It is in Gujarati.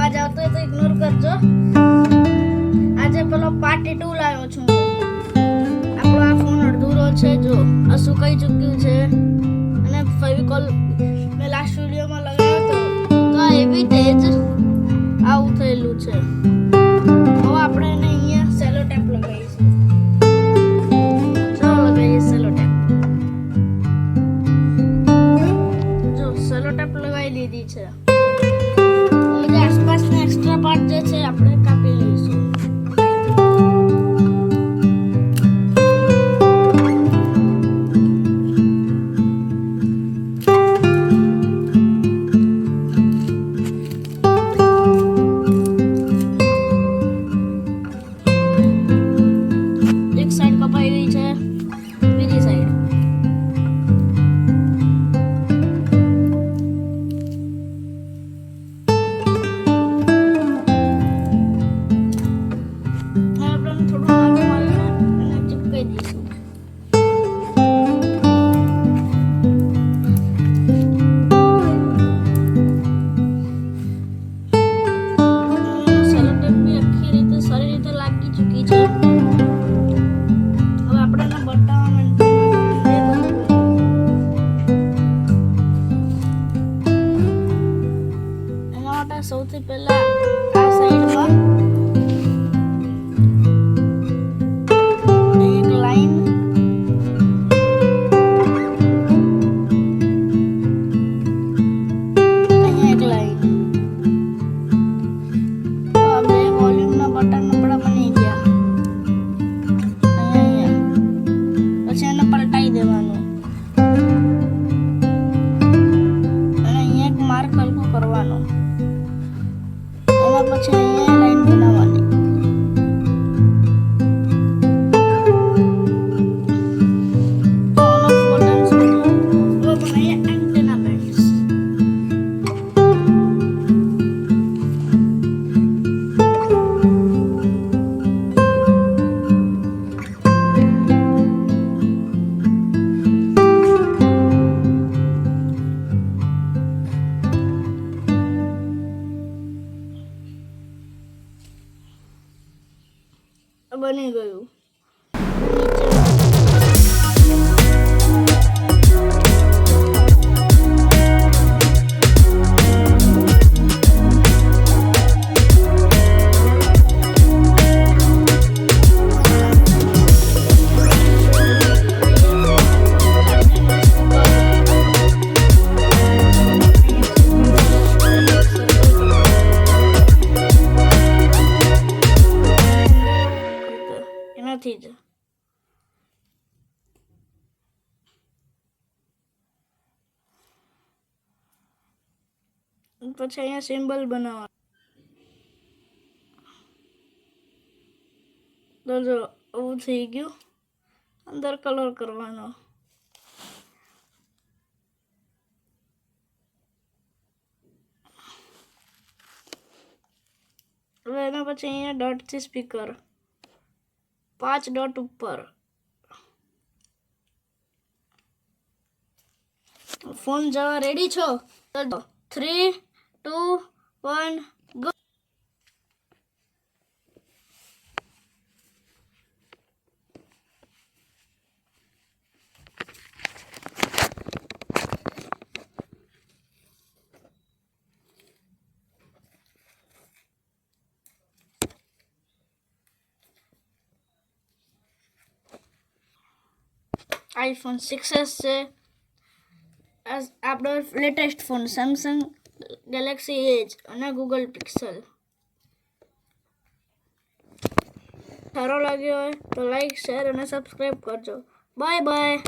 અવાજ આવતો હોય તો ઇગ્નોર કરજો. આજે પેલો પાર્ટી 2 લાવ્યો છું. આપણો આ ફોન અડધુરો છે, જો આ સુકાઈ ચૂક્યું છે અને ફેવિકોલ મેં લાસ્ટ વિડીયોમાં લગાવ્યો હતો તો આ એવી તેજ આવું થયેલું છે. હવે આપણે એને અહીંયા સેલો ટેપ લગાવીશું. ચાલો લગાવીએ સેલો ટેપ. જો સેલો ટેપ લગાવી લીધી છે. હવે આસપાસના એક્સ્ટ્રા પાર્ટ જે છે આપણે કાપી લઈશું. સૌથી પહેલા આ સાઈડમાં એક લાઈન અહીંયા એક લાઈન તો આ બે વોલ્યુમના બટન આપણા બની ગયા. અહીંયા પછી એને પલટાઈ દેવાનું અને અહીંયા એક માર્ક હલકું કરવાનો. પછી અહીંયા લાઈન બનાવવાની. બની ગયું. એનાથી જ પછી અહીંયા સિમ્બલ બનાવવા. તો જો આવું થઈ ગયું. અંદર કલર કરવાનો. હવે એના પછી અહીંયા ડોટથી સ્પીકર 5 ડોટ ઉપર. ફોન જવા રેડી છો? તો 3, 2, 1 ગો. iPhone 6s છે. આપણો લેટેસ્ટ ફોન સેમસંગ ગેલેક્સી એજ અને ગૂગલ પિક્સેલ. સારો લાગ્યો હોય તો લાઈક, શેર અને સબસ્ક્રાઈબ કરજો. Bye bye.